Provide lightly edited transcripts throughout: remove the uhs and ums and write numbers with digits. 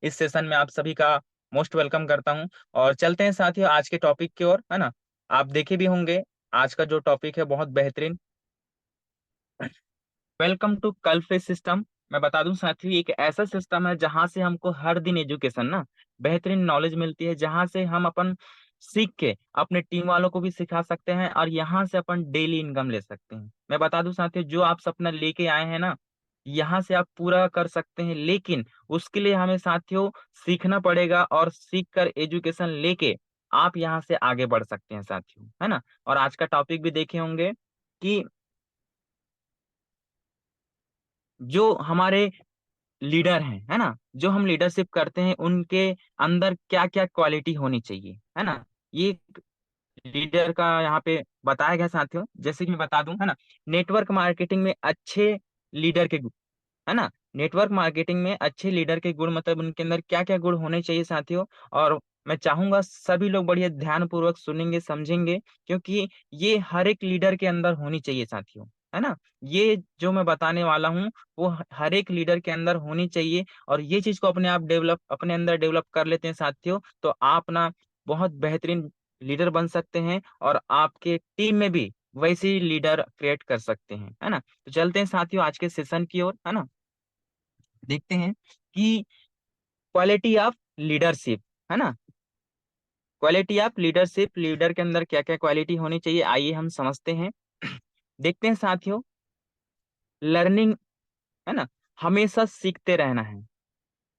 इस सेशन में आप सभी का मोस्ट वेलकम करता हूं। और चलते हैं साथियों आज के टॉपिक की ओर, है ना। आप देखे भी होंगे आज का जो टॉपिक है बहुत बेहतरीन। वेलकम टू कल्फे सिस्टम। मैं बता दूं साथियों, एक ऐसा सिस्टम है जहां से हमको हर दिन एजुकेशन ना बेहतरीन नॉलेज मिलती है, जहां से हम अपन सीख के अपने टीम वालों को भी सिखा सकते हैं और यहाँ से अपन डेली इनकम ले सकते हैं। मैं बता दूं साथियों, जो आप सपना लेके आए हैं ना, यहाँ से आप पूरा कर सकते हैं, लेकिन उसके लिए हमें साथियों सीखना पड़ेगा और सीख कर एजुकेशन लेके आप यहाँ से आगे बढ़ सकते हैं साथियों, है ना। और आज का टॉपिक भी देखे होंगे कि जो हमारे लीडर हैं, है ना, जो हम लीडरशिप करते हैं उनके अंदर क्या क्या क्वालिटी होनी चाहिए, है ना। ये लीडर का यहाँ पे बताया गया साथियों। जैसे कि मैं बता दूं, है ना, नेटवर्क मार्केटिंग में अच्छे लीडर के, है ना, नेटवर्क मार्केटिंग में अच्छे लीडर के गुण मतलब उनके अंदर क्या क्या गुण होने चाहिए साथियों। और मैं चाहूंगा सभी लोग बढ़िया ध्यान पूर्वक सुनेंगे समझेंगे, क्योंकि ये हर एक लीडर के अंदर होनी चाहिए साथियों, है ना। ये जो मैं बताने वाला हूँ वो हर एक लीडर के अंदर होनी चाहिए। और ये चीज को अपने आप डेवलप अपने अंदर डेवलप कर लेते हैं साथियों, तो आप ना बहुत बेहतरीन लीडर बन सकते हैं और आपके टीम में भी वैसे ही लीडर क्रिएट कर सकते हैं, है ना। तो चलते हैं साथियों आज के सेशन की ओर, है ना। देखते हैं कि क्वालिटी ऑफ लीडरशिप, है ना, क्वालिटी ऑफ लीडरशिप, लीडर के अंदर क्या क्या क्वालिटी होनी चाहिए, आइए हम समझते हैं। देखते हैं साथियों, लर्निंग, है ना, हमेशा सीखते रहना है।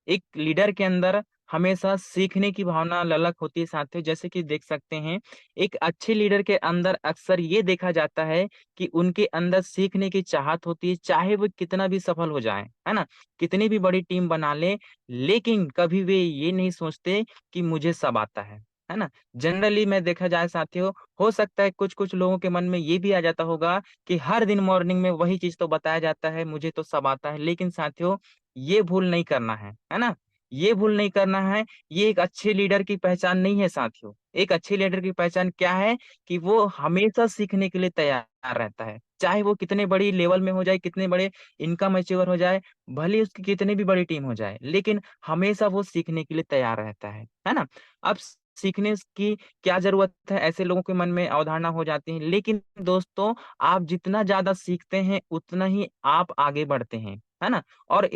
एक लीडर के अंदर हमेशा सीखने की भावना ललक होती है साथियों। जैसे कि देख सकते हैं, एक अच्छे लीडर के अंदर अक्सर ये देखा जाता है कि उनके अंदर सीखने की चाहत होती है, चाहे वो कितना भी सफल हो जाए, है ना, कितनी भी बड़ी टीम बना ले, लेकिन कभी वे ये नहीं सोचते कि मुझे सब आता है ना। जनरली मैं देखा जाए साथियों, हो सकता है कुछ कुछ लोगों के मन में ये भी आ जाता होगा कि हर दिन मॉर्निंग में वही चीज तो बताया जाता है, मुझे तो सब आता है, लेकिन साथियों ये भूल नहीं करना है ना, ये भूल नहीं करना है। ये एक अच्छे लीडर की पहचान नहीं है साथियों। एक अच्छे लीडर की पहचान क्या है कि वो हमेशा सीखने के लिए तैयार रहता है, चाहे वो कितने बड़ी लेवल में हो जाए, कितने बड़े इनकम अचीवर हो जाए, भले उसकी कितनी भी बड़ी टीम हो जाए, लेकिन हमेशा वो सीखने के लिए तैयार रहता है ना। अब सीखने की क्या जरूरत है, ऐसे लोगों के मन में अवधारणा हो जाती है, लेकिन दोस्तों आप जितना ज्यादा सीखते हैं उतना ही आप आगे बढ़ते हैं, है ना। और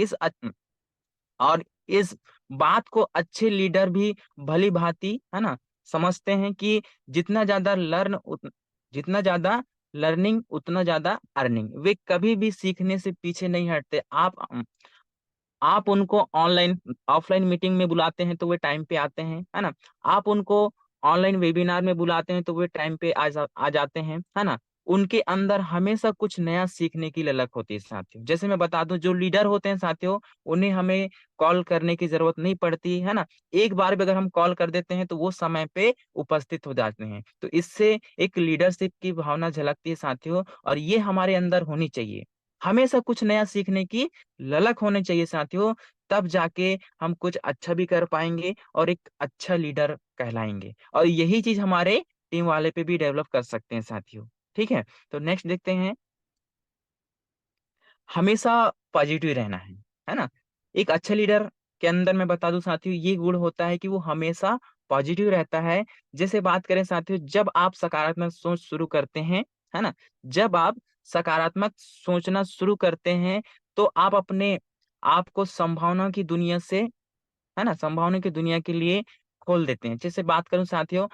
और इस बात को अच्छे लीडर भी भली भांति, है ना, समझते हैं कि जितना ज्यादा जितना ज्यादा लर्निंग उतना ज्यादा अर्निंग। वे कभी भी सीखने से पीछे नहीं हटते। आप उनको ऑनलाइन ऑफलाइन मीटिंग में बुलाते हैं तो वे टाइम पे आते हैं, है ना। आप उनको ऑनलाइन वेबिनार में बुलाते हैं तो वे टाइम पे आ जाते हैं, है ना। उनके अंदर हमेशा कुछ नया सीखने की ललक होती है साथियों। जैसे मैं बता दूं, जो लीडर होते हैं साथियों, उन्हें हमें कॉल करने की जरूरत नहीं पड़ती, है ना। एक बार भी अगर हम कॉल कर देते हैं तो वो समय पे उपस्थित हो जाते हैं। तो इससे एक लीडरशिप की भावना झलकती है साथियों, और ये हमारे अंदर होनी चाहिए। हमेशा कुछ नया सीखने की ललक होने चाहिए साथियों, तब जाके हम कुछ अच्छा भी कर पाएंगे और एक अच्छा लीडर कहलाएंगे। और यही चीज हमारे टीम वाले पे भी डेवलप कर सकते हैं साथियों। ठीक है, तो नेक्स्ट देखते हैं, हमेशा पॉजिटिव रहना है ना। एक अच्छे लीडर के अंदर मैं बता दूं साथियों, ये गुण होता है कि वो हमेशा पॉजिटिव रहता है। जैसे बात करें साथियों, जब आप सकारात्मक सोच शुरू करते हैं, है ना, जब आप सकारात्मक सोचना शुरू करते हैं तो आप अपने आप को संभावना की दुनिया से, है ना, संभावना की दुनिया के लिए खोल देते हैं। जैसे बात करूं साथियों,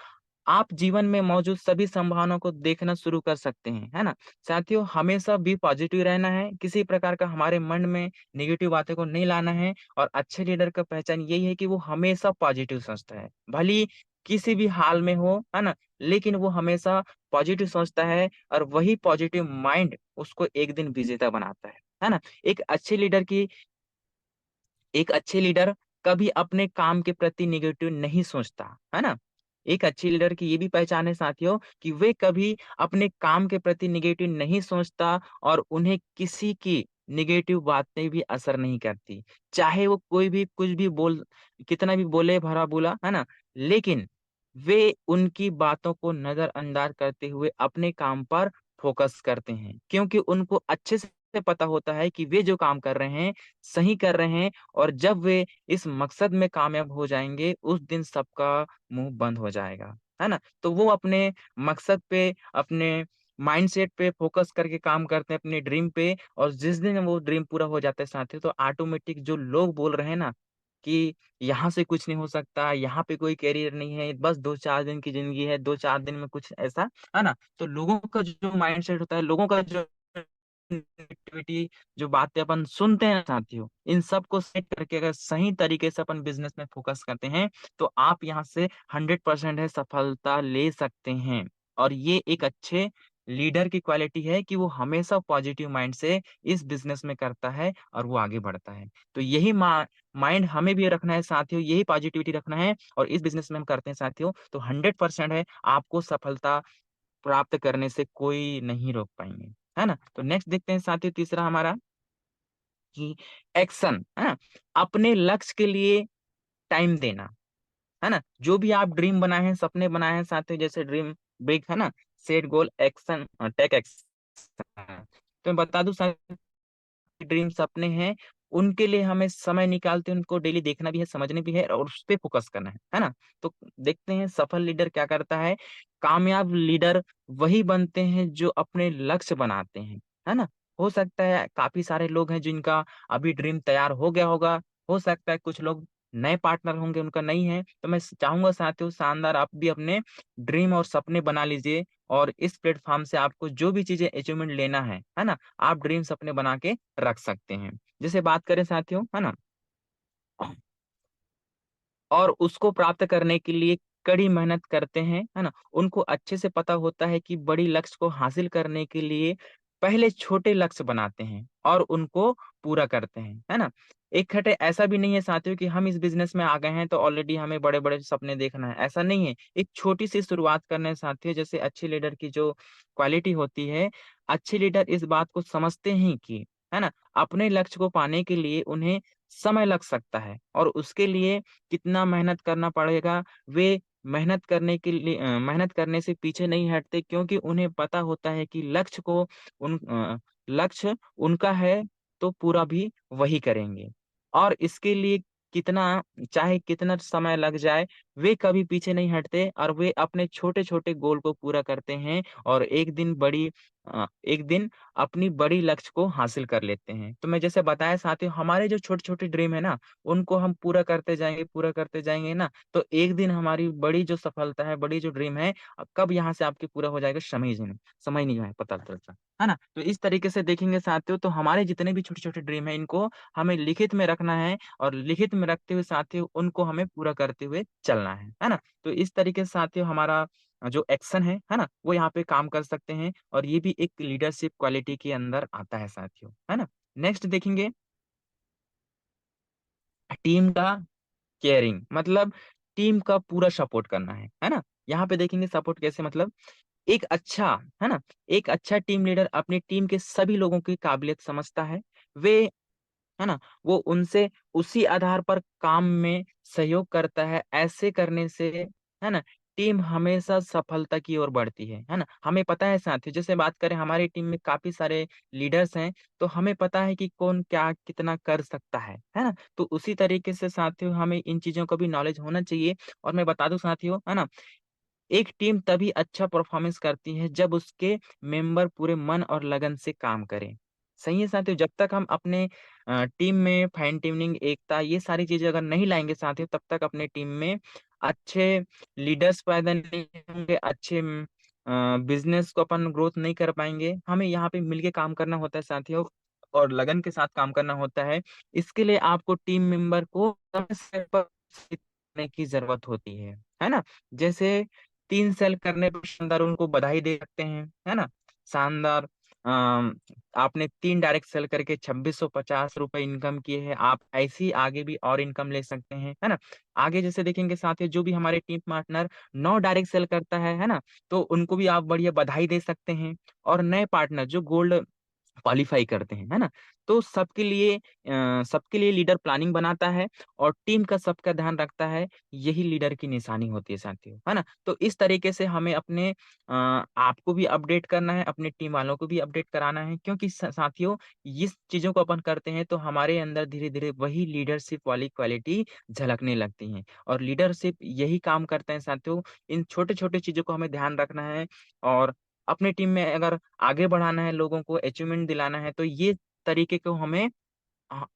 आप जीवन में मौजूद सभी संभावनाओं को देखना शुरू कर सकते हैं, है ना। साथियों हमेशा भी पॉजिटिव रहना है, किसी प्रकार का हमारे मन में नेगेटिव बातें को नहीं लाना है। और अच्छे लीडर का पहचान यही है कि वो हमेशा पॉजिटिव सोचता है, भली किसी भी हाल में हो, है ना, लेकिन वो हमेशा पॉजिटिव सोचता है, और वही पॉजिटिव माइंड उसको एक दिन विजेता बनाता है ना। एक अच्छे लीडर कभी अपने काम के प्रति निगेटिव नहीं सोचता, है ना। एक अच्छे लीडर की ये भी पहचान है साथियों कि वे कभी अपने काम के प्रति निगेटिव नहीं सोचता, और उन्हें किसी की निगेटिव बातें भी असर नहीं करती, चाहे वो कोई भी कुछ भी कितना भी बोले भरा बोला, है ना, लेकिन वे उनकी बातों को नजरअंदाज करते हुए अपने काम पर फोकस करते हैं, क्योंकि उनको अच्छे से पता होता है कि वे जो काम कर रहे हैं सही कर रहे हैं, और जब वे इस मकसद में कामयाब हो जाएंगे उस दिन सबका मुंह बंद हो जाएगा, है ना। तो वो अपने मकसद पे, अपने माइंडसेट पे फोकस करके काम करते हैं, अपने ड्रीम पे, और जिस दिन वो ड्रीम पूरा हो जाता है साथियों, तो ऑटोमेटिक जो लोग बोल रहे हैं ना कि यहाँ से कुछ नहीं हो सकता, यहाँ पे कोई करियर नहीं है, बस 2-4 दिन की जिंदगी है, 2-4 दिन में कुछ ऐसा, है ना। तो लोगों का जो माइंडसेट होता है, लोगों का जो नेगेटिविटी, जो बातें अपन सुनते हैं साथियों, इन सब को सेट करके अगर सही तरीके से अपन बिजनेस में फोकस करते हैं, तो आप यहाँ से 100% है सफलता ले सकते हैं। और ये एक अच्छे लीडर की क्वालिटी है कि वो हमेशा पॉजिटिव माइंड से इस बिजनेस में करता है और वो आगे बढ़ता है। तो यही माइंड हमें भी रखना है साथियों, यही पॉजिटिविटी रखना है, और इस बिजनेस में हम करते हैं साथियों, तो 100% है आपको सफलता प्राप्त करने से कोई नहीं रोक पाएंगे, है ना। तो नेक्स्ट देखते हैं साथियों, तीसरा हमारा कि एक्शन, है ना। अपने लक्ष्य के लिए टाइम देना, है ना। जो भी आप ड्रीम बनाए हैं, सपने बनाए हैं साथियों, जैसे ड्रीम बिग, है ना, set goal action, take action. तो मैं बता दूं साथियों, ड्रीम सपने हैं, उनके लिए हमें समय निकालते हैं, उनको डेली देखना भी है, समझने भी है, और उस पे फोकस करना है ना। तो देखते हैं सफल लीडर क्या करता है। कामयाब लीडर वही बनते हैं जो अपने लक्ष्य बनाते हैं, है ना। हो सकता है काफी सारे लोग हैं जिनका अभी ड्रीम तैयार हो गया होगा, हो सकता है कुछ लोग नए पार्टनर होंगे उनका नहीं है, तो मैं चाहूंगा साथियों, शानदार आप भी अपने ड्रीम और सपने बना लीजिए, और इस प्लेटफॉर्म से आपको जो भी चीजें अचीवमेंट लेना है ना, आप ड्रीम्स अपने बना के रख सकते हैं। जैसे बात करें साथियों, है ना, और उसको प्राप्त करने के लिए कड़ी मेहनत करते हैं, है ना। उनको अच्छे से पता होता है कि बड़ी लक्ष्य को हासिल करने के लिए पहले छोटे लक्ष्य बनाते हैं और उनको पूरा करते हैं, है ना। एक खटे ऐसा भी नहीं है साथियों कि हम इस बिजनेस में आ गए हैं तो ऑलरेडी हमें बड़े बड़े सपने देखना है, ऐसा नहीं है। एक छोटी सी शुरुआत करना है साथियों। जैसे अच्छे लीडर की जो क्वालिटी होती है, अच्छे लीडर इस बात को समझते हैं कि, है ना, अपने लक्ष्य को पाने के लिए उन्हें समय लग सकता है, और उसके लिए कितना मेहनत करना पड़ेगा, वे मेहनत करने के लिए मेहनत करने से पीछे नहीं हटते, क्योंकि उन्हें पता होता है कि लक्ष्य उनका है, तो पूरा भी वही करेंगे। और इसके लिए कितना, चाहे कितना समय लग जाए, वे कभी पीछे नहीं हटते, और वे अपने छोटे छोटे गोल को पूरा करते हैं, और एक दिन अपनी बड़ी लक्ष्य को हासिल कर लेते हैं। तो मैं जैसे बताया साथियों, हमारे जो छोटे छोटे ड्रीम है ना, उनको हम पूरा करते जाएंगे ना, तो एक दिन हमारी बड़ी जो सफलता है, बड़ी जो ड्रीम है, कब यहाँ से आपकी पूरा हो जाएगा समझ नहीं आए पता चलता, है ना। तो इस तरीके से देखेंगे साथियों, तो हमारे जितने भी छोटे छोटे ड्रीम है, इनको हमें लिखित में रखना है, और लिखित में रखते हुए साथियों उनको हमें पूरा करते हुए चलना है ना। तो इस तरीके से साथियों हमारा जो एक्शन है ना, वो यहाँ पे काम कर सकते हैं, और ये भी एक लीडरशिप क्वालिटी के अंदर आता है साथियों, है ना। नेक्स्ट देखेंगे टीम का केयरिंग, मतलब टीम का पूरा सपोर्ट करना है ना। यहाँ पे देखेंगे सपोर्ट कैसे, मतलब एक अच्छा, है ना, एक अच्छा टीम लीडर अपनी टीम के सभी लोगों की काबिलियत समझता है। वे, है ना, वो उनसे उसी आधार पर काम में सहयोग करता है। ऐसे करने से, है ना, टीम हमेशा सफलता की ओर बढ़ती है ना। हमें पता है साथियों, जैसे बात करें हमारी टीम में काफी सारे लीडर्स हैं, तो हमें पता है कि कौन क्या कितना कर सकता है ना। तो उसी तरीके से साथियों हमें इन चीजों का भी नॉलेज होना चाहिए। और मैं बता दूं साथियों, है ना, एक टीम तभी अच्छा परफॉर्मेंस करती है जब उसके मेंबर पूरे मन और लगन से काम करें। सही है साथियों, जब तक हम अपने टीम में फाइन ट्यूनिंग, एकता, ये सारी चीजें अगर नहीं लाएंगे साथियों, तब तक अपने टीम में अच्छे लीडर्स पैदा नहीं होंगे, अच्छे बिजनेस को अपन ग्रोथ नहीं कर पाएंगे। हमें यहाँ पे मिलके काम करना होता है साथियों, और लगन के साथ काम करना होता है। इसके लिए आपको टीम मेंबर को समय समय पर करने की जरूरत होती है ना। जैसे 3 सेल करने पर शानदार उनको बधाई दे सकते हैं, है ना। शानदार, अम, आपने 3 डायरेक्ट सेल करके 2650 रुपए इनकम किए हैं, आप ऐसे ही आगे भी और इनकम ले सकते हैं, है ना। आगे जैसे देखेंगे साथियों, जो भी हमारे टीम पार्टनर 9 डायरेक्ट सेल करता है ना, तो उनको भी आप बढ़िया बधाई दे सकते हैं। और नए पार्टनर जो गोल्ड क्वालिफाई करते हैं, है ना? तो सबके लिए लीडर प्लानिंग बनाता है और टीम का सबका ध्यान रखता है, यही लीडर की निशानी होती है साथियों, है ना? तो इस तरीके से हमें अपने आपको भी अपडेट करना है, अपने टीम वालों को भी अपडेट कराना है, क्योंकि स साथियों इस चीज़ों को अपन करते हैं तो हमारे अंदर धीरे-धीरे वही लीडरशिप वाली क्वालिटी झलकने लगती हैं और लीडरशिप यही काम करते हैं साथियों, इन छोटे-छोटे चीज़ों को हमें ध्यान रखना है और अपने टीम में अगर आगे बढ़ाना है, लोगों को अचीवमेंट दिलाना है, तो ये तरीके को हमें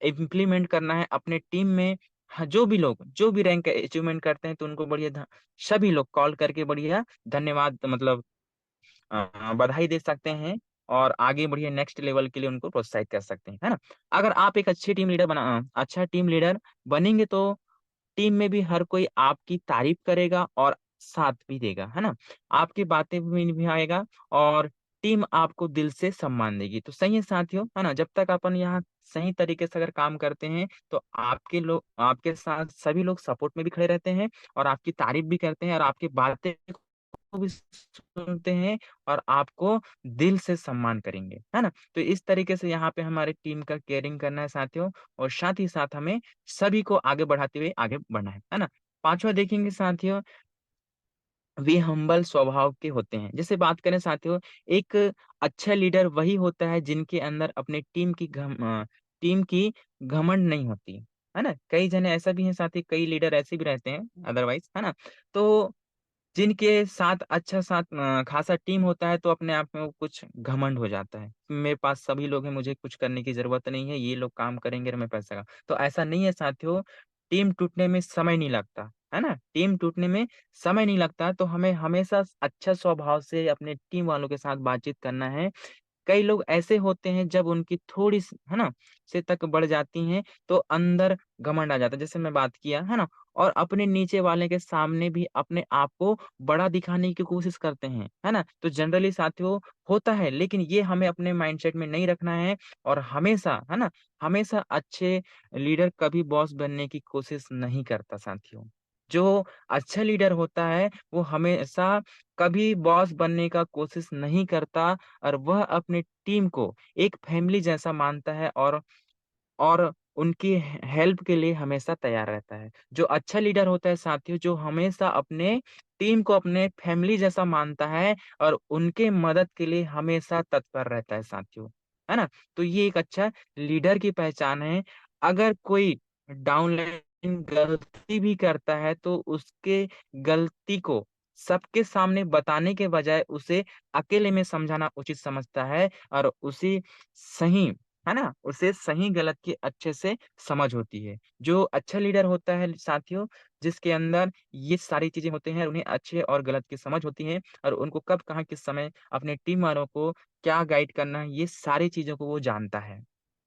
इम्प्लीमेंट करना है अपने टीम में। हाँ, जो भी रैंक अचीवमेंट करते हैं, तो उनको बढ़िया सभी लोग कॉल करके बढ़िया धन्यवाद मतलब बधाई दे सकते हैं और आगे बढ़िया नेक्स्ट लेवल के लिए उनको प्रोत्साहित कर सकते हैं, है ना? अगर आप एक अच्छा टीम लीडर बनेंगे तो टीम में भी हर कोई आपकी तारीफ करेगा और साथ भी देगा, है ना? आपकी बातें भी निभाएगा और टीम आपको दिल से सम्मान देगी। तो सही है साथियों, है ना? जब तक अपन यहाँ सही तरीके से अगर काम करते हैं, तो आपके साथ सभी लोग सपोर्ट में भी खड़े रहते हैं और आपकी तारीफ भी करते हैं और आपकी बातें को भी सुनते हैं और आपको दिल से सम्मान करेंगे, है ना? तो इस तरीके से यहाँ पे हमारी टीम का केयरिंग करना है साथियों और साथ ही साथ हमें सभी को आगे बढ़ाते हुए आगे बढ़ना है ना? 5वां देखेंगे साथियों, वे हम्बल स्वभाव के होते हैं। जैसे बात करें साथियों, एक अच्छा लीडर वही होता है जिनके अंदर अपने टीम की घमंड नहीं होती, है ना? कई जने ऐसा भी हैं साथी, कई लीडर ऐसे भी रहते हैं अदरवाइज़, है ना? तो जिनके साथ खासा टीम होता है तो अपने आप में वो कुछ घमंड हो जाता है। मेरे पास सभी लोग हैं, मुझे कुछ करने की ज़रूरत नहीं है, ये लोग काम करेंगे और मैं पैसा का तो ऐसा नहीं है साथियों, टीम टूटने में समय नहीं लगता, है ना? टीम टूटने में समय नहीं लगता तो हमें हमेशा अच्छा स्वभाव से अपने टीम वालों के साथ बातचीत करना है। कई लोग ऐसे होते हैं जब उनकी थोड़ी सी है ना से तक बढ़ जाती हैं तो अंदर घमंड आ जाता है जैसे मैं बात किया है ना और अपने नीचे वाले के सामने भी अपने आप को बड़ा दिखाने की कोशिश करते हैं है ना तो जनरली साथियों होता है लेकिन ये हमें अपने माइंडसेट में नहीं रखना है और हमेशा है ना हमेशा अच्छे लीडर कभी बॉस बनने की कोशिश नहीं करता साथियों जो अच्छा लीडर होता है वो हमेशा कभी बॉस बनने का कोशिश नहीं करता और वह अपनी टीम को एक फैमिली जैसा मानता है और उनकी हेल्प के लिए हमेशा तैयार रहता है। जो अच्छा लीडर होता है साथियों जो हमेशा अपने टीम को अपने फैमिली जैसा मानता है और उनके मदद के लिए हमेशा तत्पर रहता है साथियों। है ना? तो ये एक अच्छा लीडर की पहचान है। अगर कोई डाउनलाइन गलती भी करता है तो उसके गलती को सबके सामने बताने के बजाय उसे अकेले में समझाना उचित समझता है और उसे सही है ना? उसे सही गलत की अच्छे से समझ होती है। जो अच्छा लीडर होता है साथियों, जिसके अंदर ये सारी चीज़ें होते हैं, उन्हें अच्छे और गलत की समझ होती है और उनको कब, कहाँ, किस समय अपने टीम वालों को क्या गाइड करना है, ये सारी चीज़ों को वो जानता है।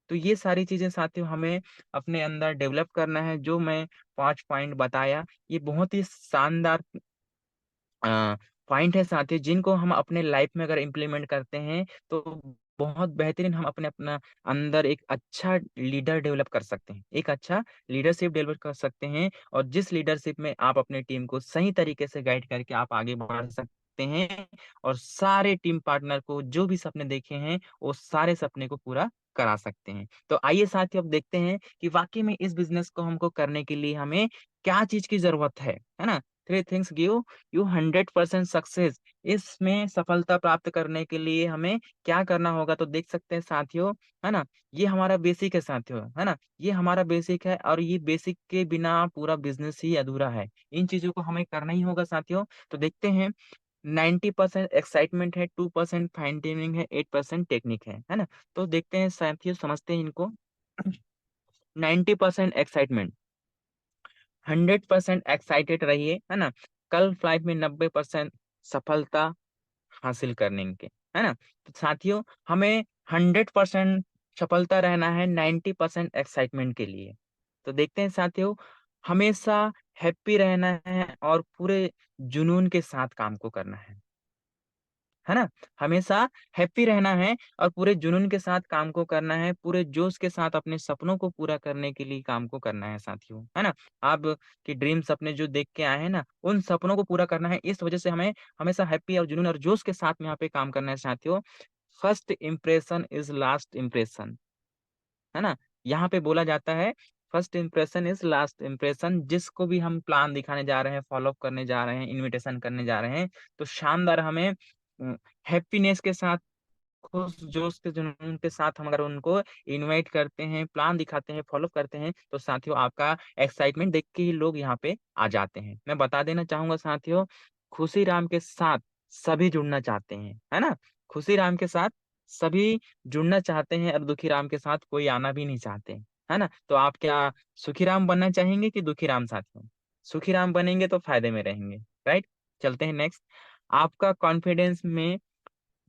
तो ये सारी चीज़ें साथियों हमें अपने अंदर डेवलप करना है, जो मैं 5 पॉइंट बताया, ये बहुत ही शानदार पॉइंट है साथी जिनको हम अपने लाइफ में अगर इम्प्लीमेंट करते हैं तो बहुत बेहतरीन हम अपना अंदर एक अच्छा लीडर डेवलप कर सकते हैं। एक अच्छा लीडरशिप डेवलप कर सकते हैं और जिस लीडरशिप में आप अपनी टीम को सही तरीके से गाइड करके आप आगे बढ़ सकते हैं और सारे टीम पार्टनर को जो भी सपने देखे हैं, वो सारे सपने को पूरा करा सकते हैं। तो आइए साथियों अब देखते हैं कि वाक़ई में इस बिज़नेस को हमको करने के लिए हमें क्या चीज़ की ज़रूरत है ना? 3 थिंग्स गिव यू 100% सक्सेस इसमें सफलता प्राप्त करने के लिए हमें क्या करना होगा तो देख सकते हैं साथियों, है ना? ये हमारा बेसिक है साथियों, है ना? ये हमारा बेसिक है और ये बेसिक के बिना पूरा बिज़नेस ही अधूरा है। इन चीज़ों को हमें करना ही होगा साथियों। तो देखते हैं 90% एक्साइटमेंट है, 2% फाइन ट्यूनिंग है, 8% टेक्निक है ना? तो देखते हैं साथियों समझते हैं इनको। 90% एक्साइटमेंट 100% एक्साइटेड रहिए, है ना? कल फ्लाइट में 90% सफलता हासिल करने के, है ना? तो साथियों हमें 100% सफलता रहना है 90% एक्साइटमेंट के लिए। तो देखते हैं साथियों, हमेशा हैप्पी रहना है और पूरे जुनून के साथ काम को करना है ना? हमेशा हैप्पी रहना है और पूरे जुनून के साथ काम को करना है, पूरे जोश के साथ अपने सपनों को पूरा करने के लिए काम को करना है साथियों, है ना? आप के ड्रीम सपने जो देख के आए हैं ना, उन सपनों को पूरा करना है। इस वजह से हमें हमेशा हैप्पी और जुनून और जोश के साथ में यहाँ पे काम करना है साथियों। First impression is last impression, है ना। यहाँ पे बोला जाता है first impression is last impression. जिसको भी हम प्लान दिखाने जा रहे हैं, फॉलो अप करने जा रहे हैं, इनविटेशन करने जा रहे हैं, तो शानदार हमें हैप्पीनेस के साथ, खुश जोश के जुनून के साथ हम अगर उनको इनवाइट करते हैं, प्लान दिखाते हैं, फॉलो करते हैं, तो साथियों आपका एक्साइटमेंट देख के ही लोग यहाँ पे आ जाते हैं। मैं बता देना चाहूंगा साथियों, खुशी राम के साथ सभी जुड़ना चाहते हैं, है ना। खुशी राम के साथ सभी जुड़ना चाहते हैं, और दुखी राम के साथ कोई आना भी नहीं चाहते, है ना। तो आप क्या सुखी राम बनना चाहेंगे कि दुखी राम साथियों? सुखी राम बनेंगे तो फायदे में रहेंगे, राइट। चलते हैं नेक्स्ट। आपका कॉन्फिडेंस में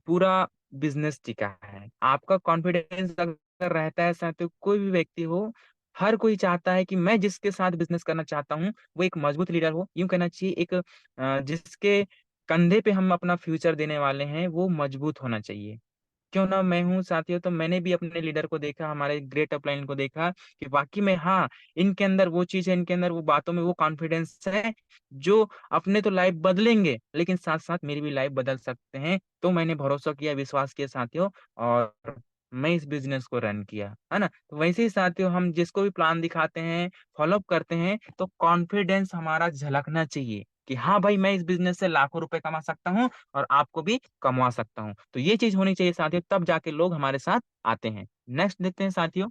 पूरा बिजनेस टिका है। आपका कॉन्फिडेंस अगर रहता है साथियों, कोई भी व्यक्ति हो, हर कोई चाहता है कि मैं जिसके साथ बिजनेस करना चाहता हूँ वो एक मजबूत लीडर हो, यूं कहना चाहिए एक जिसके कंधे पे हम अपना फ्यूचर देने वाले हैं वो मजबूत होना चाहिए। क्यों ना मैं हूँ साथियों, तो मैंने भी अपने लीडर को देखा, हमारे ग्रेट अपलाइन को देखा कि वाकई में हाँ, इनके अंदर वो चीज है, इनके अंदर वो बातों में वो कॉन्फिडेंस है जो अपने तो लाइफ बदलेंगे लेकिन साथ साथ मेरी भी लाइफ बदल सकते हैं। तो मैंने भरोसा किया, विश्वास किया साथियों, और मैं इस बिजनेस को रन किया, है ना। तो वैसे ही साथियों, हम जिसको भी प्लान दिखाते हैं, फॉलो अप करते हैं, तो कॉन्फिडेंस हमारा झलकना चाहिए कि हाँ भाई, मैं इस बिजनेस से लाखों रुपए कमा सकता हूँ और आपको भी कमवा सकता हूँ। तो ये चीज होनी चाहिए साथियों, तब जाके लोग हमारे साथ आते हैं। नेक्स्ट देखते हैं साथियों,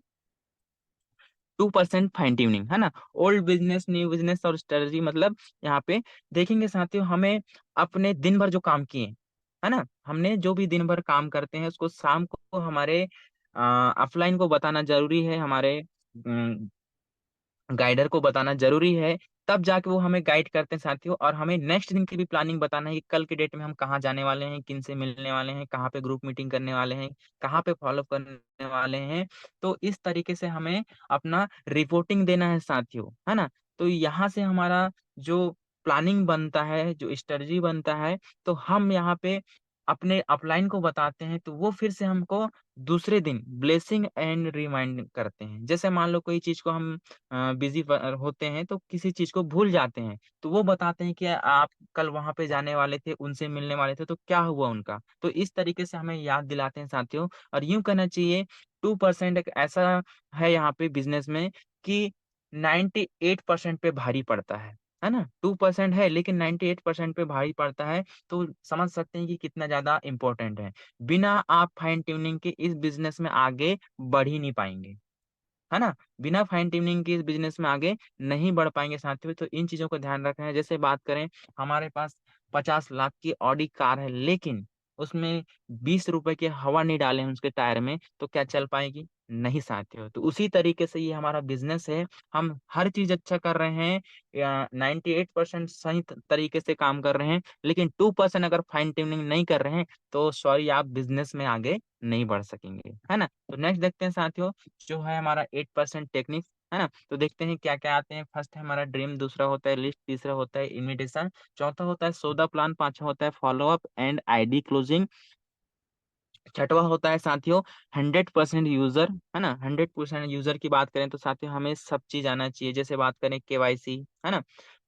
2% फाइन ट्यूनिंग, है ना। ओल्ड बिजनेस, न्यू बिजनेस और स्ट्रेटजी, मतलब यहाँ पे देखेंगे साथियों, हमें अपने दिन भर जो काम किए, है ना, हमने जो भी दिन भर काम करते हैं उसको शाम को हमारे अपलाइन को बताना जरूरी है, हमारे गाइडर को बताना जरूरी है। तब जाके वो हमें गाइड करते हैं साथियों, और हमें नेक्स्ट दिन की भी प्लानिंग बताना है कि कल के डेट में हम कहाँ जाने वाले हैं, किन से मिलने वाले हैं, कहाँ पे ग्रुप मीटिंग करने वाले हैं, कहाँ पे फॉलो करने वाले हैं। तो इस तरीके से हमें अपना रिपोर्टिंग देना है साथियों, है ना। तो यहाँ से हमारा जो प्लानिंग बनता है, जो स्ट्रेटजी बनता है, तो हम यहाँ पे अपने अपलाइन को बताते हैं, तो वो फिर से हमको दूसरे दिन ब्लेसिंग एंड रिमाइंड करते हैं। जैसे मान लो कोई चीज को हम बिजी होते हैं तो किसी चीज को भूल जाते हैं, तो वो बताते हैं कि आप कल वहां पे जाने वाले थे, उनसे मिलने वाले थे, तो क्या हुआ उनका। तो इस तरीके से हमें याद दिलाते हैं साथियों। और यूं कहना चाहिए 2% एक ऐसा है यहाँ पे बिजनेस में कि 98% पे भारी पड़ता है ना। 2% है लेकिन 98% पे भारी पड़ता है। तो समझ सकते हैं कि कितना ज्यादा इंपॉर्टेंट है। बिना आप फाइन ट्यूनिंग के इस बिजनेस में आगे बढ़ ही नहीं पाएंगे, है ना। बिना फाइन ट्यूनिंग के इस बिजनेस में आगे नहीं बढ़ पाएंगे साथियों। तो इन चीजों को ध्यान रखना है। जैसे बात करें, हमारे पास 50 लाख की ऑडी कार है, लेकिन उसमें 20 रुपए के हवा नहीं डाले हैं उसके टायर में, तो क्या चल पाएगी? नहीं साथियों। तो उसी तरीके से ये हमारा बिजनेस है। हम हर चीज अच्छा कर रहे हैं, 98% सही तरीके से काम कर रहे हैं, लेकिन 2% अगर फाइन ट्यूनिंग नहीं कर रहे हैं, तो सॉरी, आप बिजनेस में आगे नहीं बढ़ सकेंगे, है ना। तो नेक्स्ट देखते हैं साथियों, जो है हमारा 8% टेक्निक्स, है ना। तो देखते हैं क्या क्या आते हैं। फर्स्ट है हमारा ड्रीम, दूसरा होता है लिस्ट, तीसरा होता है इमिटेशन, चौथा होता है सौदा प्लान, पांचवा होता है follow up and ID closing, छठवा होता है साथियों 100% यूजर, है ना। 100% यूजर की बात करें तो साथियों हमें सब चीज आना चाहिए। जैसे बात करें केवाईसी, है ना,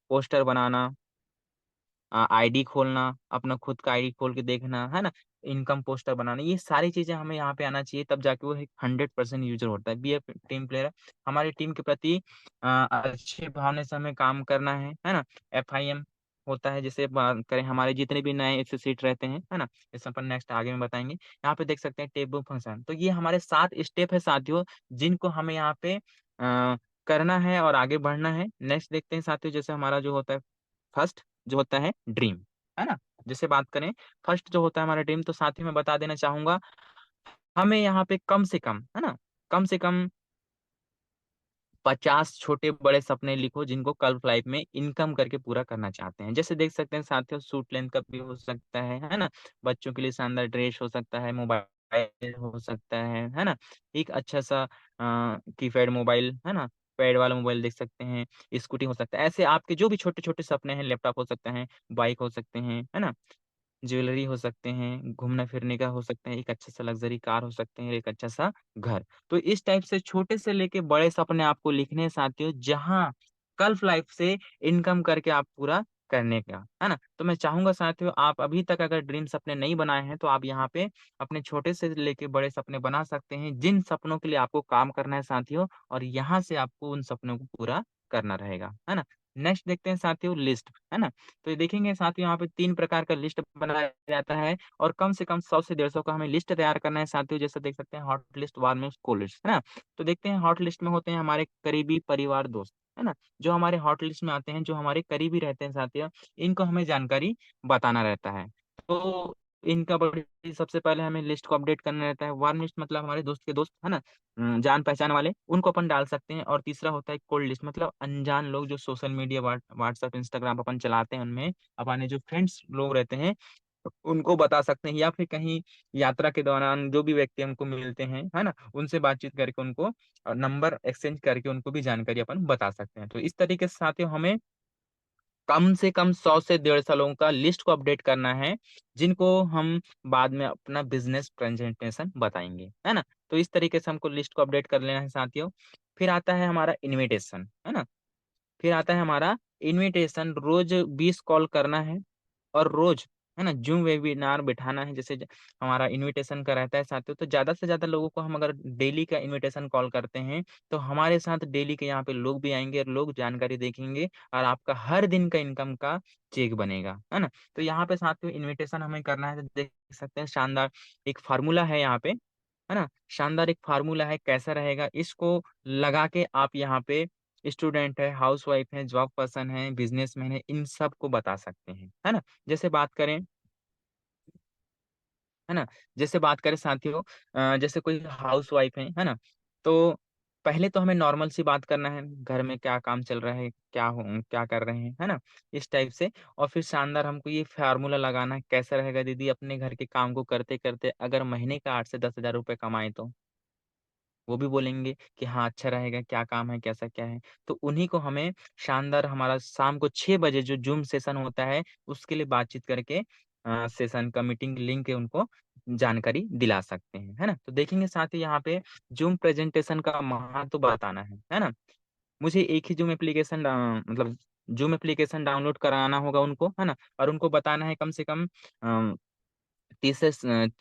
पोस्टर बनाना, आईडी खोलना, अपना खुद का आईडी खोल के देखना, है ना, इनकम पोस्टर बनाना, ये सारी चीजें हमें यहाँ पे आना चाहिए, तब जाके वो एक 100% यूजर होता है। बी ए टीम प्लेयर, हमारी टीम के प्रति अच्छे भावना से हमें काम करना है ना। FIM होता है, जैसे बात करें हमारे जितने भी नए एसोसिएट रहते हैं, है ना, इस अपन नेक्स्ट आगे में बताएंगे। यहाँ पे देख सकते हैं टेबल फंक्शन। तो ये हमारे 7 स्टेप है साथियों, जिनको हमें यहाँ पे करना है और आगे बढ़ना है। नेक्स्ट देखते हैं साथियों, जैसे हमारा जो होता है फर्स्ट, जो होता है ड्रीम, है ना। जैसे बात करें फर्स्ट जो होता है हमारा ड्रीम, तो साथ ही मैं बता देना चाहूंगा, हमें यहाँ पे कम से कम, है ना, कम से कम 50 छोटे बड़े सपने लिखो जिनको कल लाइफ में इनकम करके पूरा करना चाहते हैं। जैसे देख सकते हैं साथियों, सूट लेंथ का भी हो सकता है ना, बच्चों के लिए शानदार ड्रेस हो सकता है, मोबाइल हो सकता है ना, एक अच्छा सा कीपैड मोबाइल, है ना, पैड वाला मोबाइल देख सकते हैं, स्कूटी हो सकता है। ऐसे आपके जो भी छोटे छोटे सपने हैं, लैपटॉप हो सकते हैं, बाइक हो सकते हैं, है ना, ज्वेलरी हो सकते हैं, घूमने फिरने का हो सकता है, एक अच्छा सा लग्जरी कार हो सकते हैं, एक अच्छा सा घर। तो इस टाइप से छोटे से लेके बड़े सपने आपको लिखने हैं साथियों, जहां गल्फ लाइफ से इनकम करके आप पूरा करने का, है ना? तो मैं चाहूंगा साथियों, आप अभी तक अगर ड्रीम्स अपने नहीं बनाए हैं तो आप यहाँ पे अपने छोटे से लेके बड़े सपने बना सकते हैं, जिन सपनों के लिए आपको काम करना है साथियों, और यहाँ से आपको उन सपनों को पूरा करना रहेगा, है ना? नेक्स्ट देखते हैं साथियों, लिस्ट, है ना? तो ये देखेंगे साथियों, यहाँ पे 3 प्रकार का लिस्ट बनाया जाता है, और कम से कम 100 से 150 का हमें लिस्ट तैयार करना है साथियों। जैसे देख सकते हैं, hot list, warm list, cold list, है ना? तो देखते हैं, हॉट लिस्ट में होते हैं हमारे करीबी परिवार, दोस्त, है ना? जो हमारे हॉट लिस्ट में आते हैं, जो हमारे करीबी रहते हैं साथियों, इनको हमें जानकारी बताना रहता है। तो इनका बड़ी सबसे पहले हमें लिस्ट को अपडेट करना रहता है। वार्म लिस्ट मतलब हमारे दोस्त के दोस्त, है ना? जान पहचान वाले, उनको अपन डाल सकते हैं। और तीसरा होता है कोल्ड लिस्ट, मतलब अनजान लोग, जो सोशल मीडिया, व्हाट्सएप, इंस्टाग्राम अपन चलाते हैं, उनमें अपने जो फ्रेंड्स लोग रहते हैं उनको बता सकते हैं, या फिर कहीं यात्रा के दौरान जो भी व्यक्ति हमको मिलते हैं, है ना, उनसे बातचीत करके उनको नंबर एक्सचेंज करके उनको भी जानकारी अपन बता सकते हैं। तो इस तरीके से साथियों, हमें कम से कम 100 से 150 लोगों का लिस्ट को अपडेट करना है, जिनको हम बाद में अपना बिजनेस प्रेजेंटेशन बताएंगे, है ना? तो इस तरीके से हमको लिस्ट को अपडेट कर लेना है साथियों। फिर आता है हमारा इनविटेशन, है ना? फिर आता है हमारा इनविटेशन। रोज 20 कॉल करना है, और रोज, है ना, जूम वेबिनार बिठाना है। जैसे हमारा इनविटेशन का रहता है साथियों, तो ज्यादा से ज्यादा लोगों को हम अगर डेली का इनविटेशन कॉल करते हैं, तो हमारे साथ डेली के यहाँ पे लोग भी आएंगे, और लोग जानकारी देखेंगे, और आपका हर दिन का इनकम का चेक बनेगा, है ना? तो यहाँ पे साथियों इनविटेशन हमें करना है, तो देख सकते हैं शानदार एक फार्मूला है यहाँ पे, है ना? शानदार एक फार्मूला है, कैसा रहेगा, इसको लगा के आप यहाँ पे स्टूडेंट है, हाउसवाइफ है, जॉब पर्सन है, बिजनेसमैन है, इन सब को बता सकते हैं, है ना? जैसे बात करें, है ना, जैसे बात करें साथियों, जैसे कोई हाउसवाइफ है ना? तो पहले तो हमें नॉर्मल सी बात करना है, घर में क्या काम चल रहा है, क्या कर रहे हैं, है ना, इस टाइप से। और फिर शानदार हमको ये फार्मूला लगाना है, कैसा रहेगा दीदी, अपने घर के काम को करते करते अगर महीने का 8 से 10 हजार रुपए कमाए तो वो भी बोलेंगे कि हाँ, अच्छा रहेगा, क्या काम है, कैसा क्या है। तो उन्हीं को हमें शानदार, हमारा शाम को 6 बजे जो जूम सेशन होता है, उसके लिए बातचीत करके सेशन का मीटिंग लिंक के उनको जानकारी दिला सकते हैं, है ना? तो देखेंगे साथ ही यहाँ पे जूम प्रेजेंटेशन का महत्व बताना है ना? मुझे एक ही जूम एप्लीकेशन, मतलब जूम एप्लीकेशन डाउनलोड कराना होगा उनको, है ना? और उनको बताना है कम से कम 30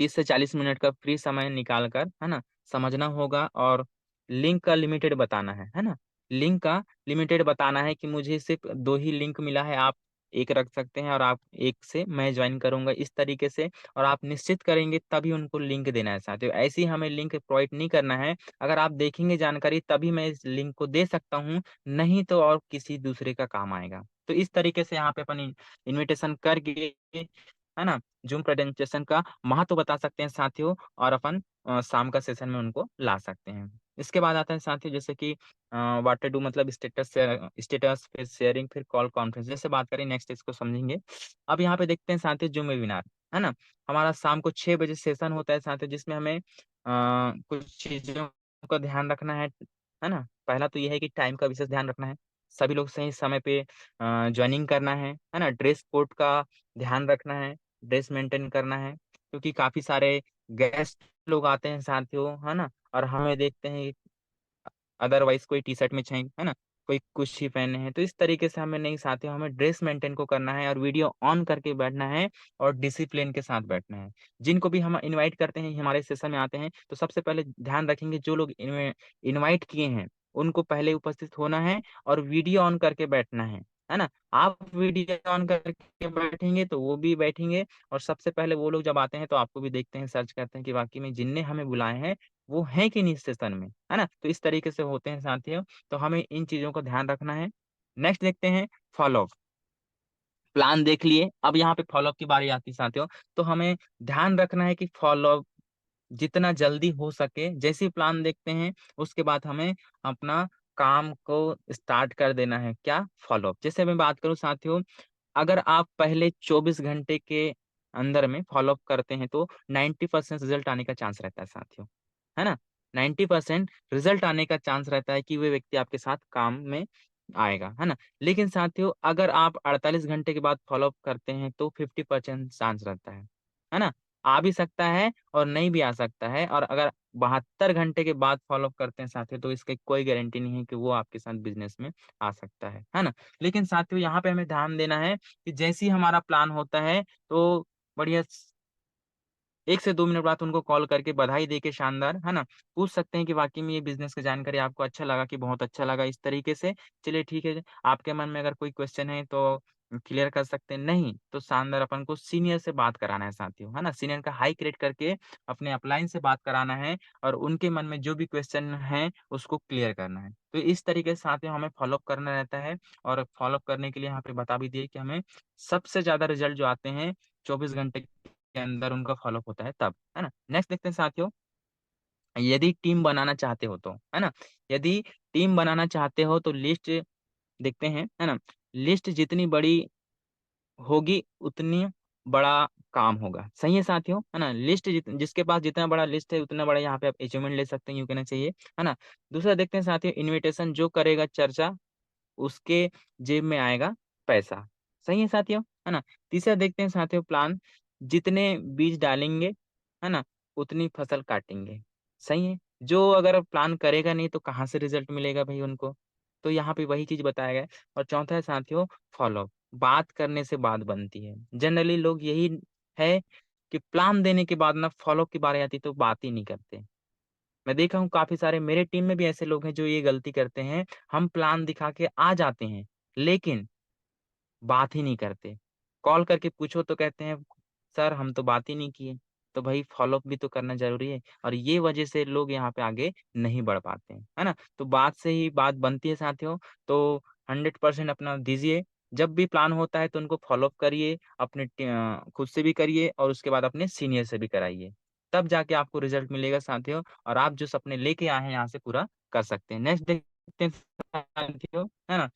से 40 मिनट का फ्री समय निकाल कर, है ना, समझना होगा। और लिंक का लिमिटेड बताना है ना? लिंक का लिमिटेड बताना है कि मुझे सिर्फ 2 ही लिंक मिला है, आप एक रख सकते हैं, और आप एक से मैं ज्वाइन करूंगा, इस तरीके से। और आप निश्चित करेंगे तभी उनको लिंक देना है साथियों, ऐसे ही हमें लिंक प्रोवाइड नहीं करना है। अगर आप देखेंगे जानकारी तभी मैं इस लिंक को दे सकता हूँ, नहीं तो और किसी दूसरे का काम आएगा। तो इस तरीके से यहाँ पे अपन इनविटेशन करके, है ना, जूम प्रेजेंटेशन का महत्व बता सकते हैं साथियों, और अपन शाम का सेशन में उनको ला सकते हैं। इसके बाद आता है साथियों, जैसे कि व्हाट टू डू, मतलब स्टेटस, फिर शेयरिंग, फिर कॉल कॉन्फ्रेंस। जैसे बात करें, नेक्स्ट इसको समझेंगे। अब यहाँ पे देखते हैं साथियों, जूम वेबिनार, है ना? हमारा शाम को 6 बजे सेशन होता है साथियों, जिसमें हमें कुछ चीजों का ध्यान रखना है ना? पहला तो यह है कि टाइम का विशेष ध्यान रखना है, सभी लोग सही समय पे ज्वाइनिंग करना है ना? ड्रेस कोड का ध्यान रखना है, ड्रेस मेंटेन करना है, क्योंकि काफी सारे गेस्ट लोग आते हैं साथियों, है ना? और हमें देखते हैं अदरवाइज कोई टी शर्ट में चाहिए, है ना, कोई कुछ ही पहने हैं। तो इस तरीके से हमें नहीं, साथियों हमें ड्रेस मेंटेन को करना है, और वीडियो ऑन करके बैठना है, और डिसिप्लिन के साथ बैठना है। जिनको भी हम इनवाइट करते हैं, हमारे सेशन में आते हैं, तो सबसे पहले ध्यान रखेंगे, जो लोग इनवाइट किए हैं उनको पहले उपस्थित होना है, और वीडियो ऑन करके बैठना है ना? आप वीडियो ऑन करके बैठेंगे तो वो भी बैठेंगे, और सबसे पहले वो लोग जब आते हैं तो आपको भी देखते हैं, सर्च करते हैं कि वाकई में जिनने हमें बुलाए हैं वो है कि नहीं सेशन में, है ना? तो इस तरीके से होते हैं साथियों, तो हमें इन चीजों का ध्यान रखना है। नेक्स्ट देखते हैं, फॉलो अप। प्लान देख लिए, अब यहाँ पे फॉलो अप की बारी आती है साथियों। तो हमें ध्यान रखना है कि फॉलो अप जितना जल्दी हो सके, जैसे ही प्लान देखते हैं उसके बाद हमें अपना काम को स्टार्ट कर देना है। क्या? Follow up. जैसे मैं बात करूं साथियों, अगर आप पहले 24 घंटे के अंदर में फॉलो अप करते हैं तो 90% रिजल्ट आने का चांस रहता है साथियों, है ना? 90% रिजल्ट आने का चांस रहता है कि वे व्यक्ति आपके साथ काम में आएगा, है ना? लेकिन साथियों, अगर आप 48 घंटे के बाद फॉलो अप करते हैं तो 50% चांस रहता है ना? आ भी सकता है और नहीं भी आ सकता है। और अगर 72 घंटे के बाद फॉलो करते हैं साथियों, तो इसकी कोई गारंटी नहीं है कि वो आपके साथ बिजनेस में आ सकता है ना। लेकिन साथियों यहाँ पे हमें ध्यान देना है कि जैसे ही हमारा प्लान होता है तो बढ़िया 1 से 2 मिनट बाद उनको कॉल करके बधाई देके शानदार, है ना? पूछ सकते हैं कि वाक़ई में ये बिज़नेस की जानकारी आपको अच्छा लगा कि बहुत अच्छा लगा इस तरीके से। चलिए ठीक है, आपके मन में अगर कोई क्वेश्चन है तो क्लियर कर सकते हैं, नहीं तो शानदार अपन को सीनियर से बात कराना है साथियों, है ना? सीनियर का हाई क्रेडिट करके अपने अपलाइन से बात कराना है और उनके मन में जो भी क्वेश्चन है उसको क्लियर करना है। तो इस तरीके से साथियों हमें फ़ॉलो अप करना रहता है और फ़ॉलो अप करने के लिए यहाँ पे बता भी दिए कि हमें सबसे ज़्यादा रिज़ल्ट जो आते हैं 24 घंटे के अंदर उनका फ़ॉलो-अप होता है तब, है ना? नेक्स्ट देखते हैं साथियों, यदि टीम बनाना चाहते हो तो, है ना? यदि टीम बनाना चाहते हो तो लिस्ट देखते हैं, है ना? लिस्ट जितनी बड़ी होगी उतनी बड़ा काम होगा। सही है साथियों, है ना? लिस्ट जिसके पास जितना बड़ा लिस्ट है उतना बड़ा यहाँ पे आप अचीवमेंट ले सकते हैं, यूँ कहना चाहिए, है ना? दूसरा देखते हैं साथियों, इन्विटेशन जो करेगा चर्चा उसके जेब में आएगा पैसा। सही है साथियों, है ना? तीसरा देखते हैं साथियों प्लान, जितने बीज डालेंगे, है ना? उतनी फसल काटेंगे। सही है? जो अगर प्लान करेगा नहीं तो कहाँ से रिज़ल्ट मिलेगा भई उनको? तो यहाँ पे वही चीज़ बताया गया है और चौथा है साथियों फ़ॉलो-अप। बात करने से बात बनती है। जनरली लोग यही है कि प्लान देने के बाद ना फ़ॉलो-अप की बारी आती है तो बात ही नहीं करते। मैं देखा हूँ काफ़ी सारे मेरे टीम में भी ऐसे लोग हैं जो ये गलती करते हैं। हम प्लान दिखा के आ जाते हैं, लेकिन बात ही नहीं करते। कॉल करके पूछो तो कहते हैं, "सर हम तो बात ही नहीं किए।" तो भई फ़ॉलो-अप भी तो करना ज़रूरी है और ये वजह से लोग यहाँ पे आगे नहीं बढ़ पाते हैं, है ना? तो बात से ही बात बनती है साथियों, तो 100% अपना दीजिए। जब भी प्लान होता है तो उनको फ़ॉलो-अप करिए, अपने खुद से भी करिए और उसके बाद अपने सीनियर से भी कराइए। तब जाके आपको रिज़ल्ट मिलेगा साथियों और आप जो सपने लेके आए हैं यहाँ से पूरा कर सकते हैं। नेक्स्ट देखते हैं साथियों, है ना?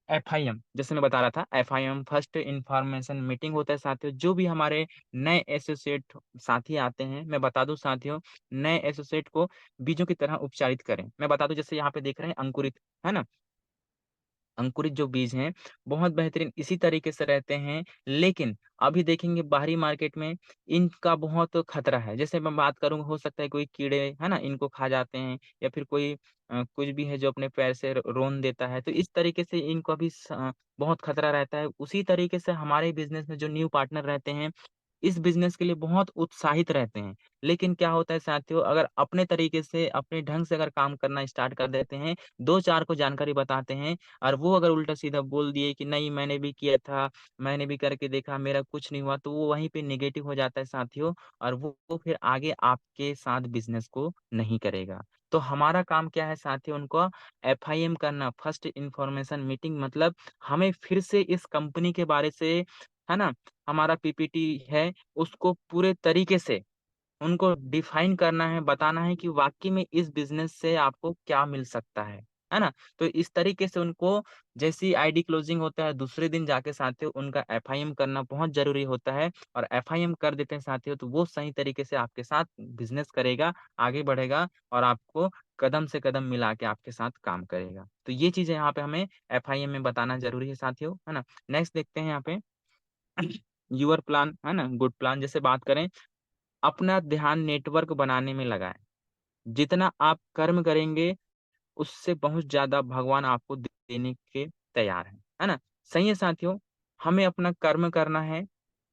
एफआईएम जैसे मैं बता रहा था एफआईएम फर्स्ट इन्फॉर्मेशन मीटिंग होता है साथियों, जो भी हमारे नए एसोसिएट साथी आते हैं, मैं बता दूँ साथियों, नए एसोसिएट को बीजों की तरह उपचारित करें। मैं बता दूँ जैसे यहाँ पे देख रहे हैं अंकुरित, है ना? अंकुरित जो बीज हैं, बहुत बेहतरीन इसी तरीके से रहते हैं, लेकिन अभी देखेंगे बाहरी मार्केट में इनका बहुत खतरा है। जैसे मैं बात करूँ हो सकता है कोई कीड़े, है ना? इनको खा जाते हैं या फिर कोई कुछ भी है जो अपने पैर से रोन देता है, तो इस तरीके से इनको अभी बहुत खतरा रहता है। उसी तरीके से हमारे बिज़नेस में जो न्यू पार्टनर रहते हैं, इस बिज़नेस के लिए बहुत उत्साहित रहते हैं। लेकिन क्या होता है साथियों अगर अपने तरीके से, अपने ढंग से अगर काम करना स्टार्ट कर देते हैं, 2-4 को जानकारी बताते हैं और वो अगर उल्टा-सीधा बोल दिए कि नहीं मैंने भी किया था, मैंने भी करके देखा, मेरा कुछ नहीं हुआ, तो वो वहीं पे नेगेटिव हो जाता है साथियों और वो फिर आगे आपके साथ बिज़नेस को नहीं करेगा। तो हमारा काम क्या है साथियों उनको एफआईएम करना, फर्स्ट इन्फॉर्मेशन मीटिंग मतलब हमें फिर से इस कंपनी के बारे से, है ना? हमारा पीपीटी है, उसको पूरे तरीके से उनको डिफाइन करना है, बताना है कि वाक़ई में इस बिज़नेस से आपको क्या मिल सकता है ना? तो इस तरीके से उनको जैसे ही आईडी क्लोजिंग होता है, दूसरे दिन जाके साथियों उनका एफआईएम करना बहुत ज़रूरी होता है और एफआईएम कर देते हैं साथियों, तो वो सही तरीके से आपके साथ बिज़नेस करेगा, आगे बढ़ेगा और आपको कदम से कदम मिला के आपके साथ काम करेगा। तो ये चीज़ें यहाँ पे हमें एफआईएम में बताना ज़रूरी है साथियों, है ना? नेक्स्ट देखते हैं यहाँ पे यूअर प्लान, है ना? गुड प्लान जैसे बात करें, अपना ध्यान नेटवर्क बनाने में लगाएँ। जितना आप कर्म करेंगे, उससे बहुत ज़्यादा भगवान आपको देने के तैयार हैं। है ना? सही है साथियों, हमें अपना कर्म करना है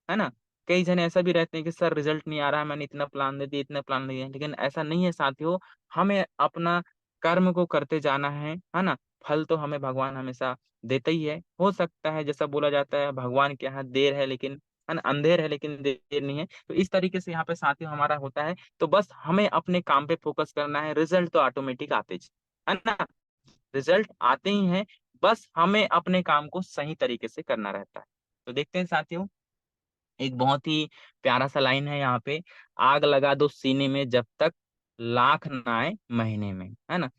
ना? कई जने ऐसा भी रहते हैं कि सर रिज़ल्ट नहीं आ रहा है, मैंने इतना प्लान दे दिया, इतना प्लान दे दिया, लेकिन ऐसा नहीं है साथियों, हमें अपना कर्म को करते जाना है ना? फल तो हमें भगवान हमेशा देते ही है। हो सकता है जैसा बोला जाता है भगवान के यहाँ देर है लेकिन है ना? अंधेर है लेकिन देर नहीं है। तो इस तरीके से यहाँ पे साथियों हमारा होता है, तो बस हमें अपने काम पे फ़ोकस करना है, रिज़ल्ट तो ऑटोमेटिक आते ज है ना? रिज़ल्ट आते ही हैं, बस हमें अपने काम को सही तरीके से करना रहता है। तो देखते हैं साथियों एक बहुत ही प्यारा-सा लाइन है यहाँ पे, आग लगा दो सीने में जब तक लाख ना आए महीने में, है ना?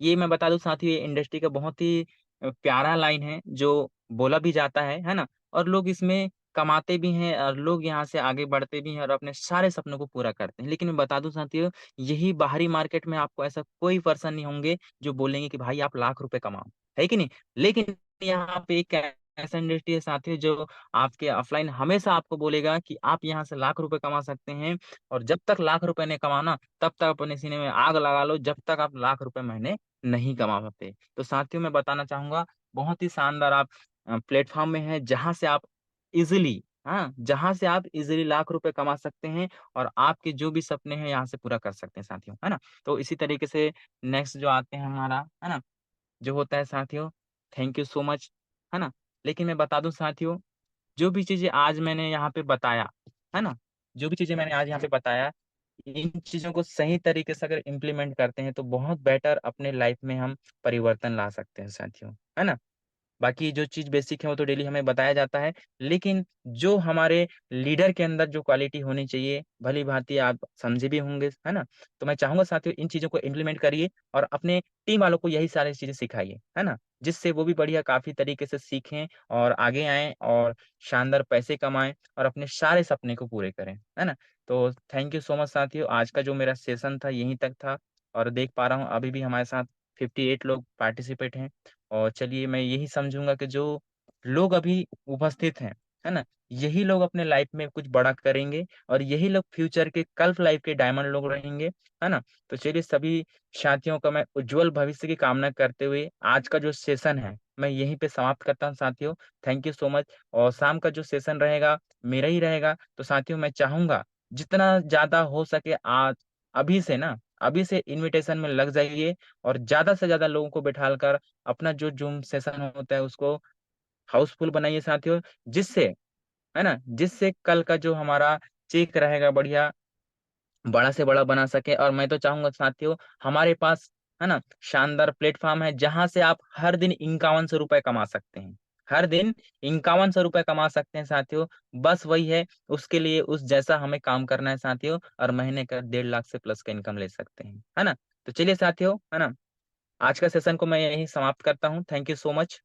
ये मैं बता दूँ साथियों ये इंडस्ट्री का बहुत ही प्यारा लाइन है जो बोला भी जाता है ना? और लोग इसमें कमाते भी हैं और लोग यहाँ से आगे बढ़ते भी हैं और अपने सारे सपनों को पूरा करते हैं। लेकिन मैं बता दूँ साथियों यही बाहरी मार्केट में आपको ऐसा कोई पर्सन नहीं होंगे जो बोलेंगे कि भाई आप लाख रुपए कमाओ, है कि नहीं? लेकिन यहाँ पे क्या ऐसा इंडस्ट्री है साथियों जो आपके ऑफलाइन हमेशा आपको बोलेगा कि आप यहाँ से लाख रुपए कमा सकते हैं, और जब तक लाख रुपए नहीं कमाना तब तक अपने सीने में आग लगा लो, जब तक आप लाख रुपए महीने नहीं कमा पाते। तो साथियों मैं बताना चाहूंगा, बहुत ही शानदार आप प्लेटफॉर्म में है जहां से आप इजिली, हाँ, जहां से आप इजिली लाख रुपए कमा सकते हैं और आपके जो भी सपने हैं यहाँ से पूरा कर सकते हैं साथियों, है ना। तो इसी तरीके से नेक्स्ट जो आते हैं हमारा, है ना, जो होता है साथियों, थैंक यू सो मच, है ना। लेकिन मैं बता दूं साथियों, जो भी चीजें आज मैंने यहाँ पे बताया, है ना, जो भी चीजें मैंने आज यहाँ पे बताया, इन चीजों को सही तरीके से अगर इम्प्लीमेंट करते हैं तो बहुत बेटर अपने लाइफ में हम परिवर्तन ला सकते हैं साथियों, है ना। बाकी जो चीज बेसिक है वो तो डेली हमें बताया जाता है, लेकिन जो हमारे लीडर के अंदर जो क्वालिटी होनी चाहिए, भली भांति आप समझे भी होंगे, है ना। तो मैं चाहूंगा साथियों इन चीजों को इम्प्लीमेंट करिए और अपने टीम वालों को यही सारी चीजें सिखाइए, है ना, जिससे वो भी बढ़िया काफी तरीके से सीखें और आगे आएं और शानदार पैसे कमाएं और अपने सारे सपने को पूरे करें, है ना। तो थैंक यू सो मच साथियों, आज का जो मेरा सेशन था यहीं तक था, और देख पा रहा हूँ अभी भी हमारे साथ 58 लोग पार्टिसिपेट हैं। और चलिए मैं यही समझूंगा कि जो लोग अभी उपस्थित हैं, है ना, यही लोग अपने लाइफ में कुछ बड़ा करेंगे और यही लोग फ्यूचर के कल्फ लाइफ के डायमंड लोग रहेंगे, है ना। तो चलिए सभी साथियों का मैं उज्जवल भविष्य की कामना करते हुए आज का जो सेशन है मैं यहीं पे समाप्त करता हूँ साथियों। Thank you so much. और शाम का जो सेशन रहेगा मेरा ही रहेगा, तो साथियों मैं चाहूंगा जितना ज्यादा हो सके आज अभी से ना, अभी से इनविटेशन में लग जाइए और ज्यादा से ज्यादा लोगों को बैठाल कर अपना जो जूम सेशन होता है उसको हाउसफुल बनाइए साथियों, जिससे, है ना, जिससे कल का जो हमारा चेक रहेगा बढ़िया बड़ा से बड़ा बना सके। और मैं तो चाहूंगा साथियों हमारे पास, है ना, शानदार प्लेटफॉर्म है जहां से आप हर दिन 5100 रुपए कमा सकते हैं, हर दिन 5100 रुपए कमा सकते हैं साथियों। बस वही है, उसके लिए उस जैसा हमें काम करना है साथियों, और महीने का 1.5 लाख से प्लस का इनकम ले सकते हैं, है ना। तो चलिए साथियों, है ना, आज का सेशन को मैं यहीं समाप्त करता हूँ। Thank you so much.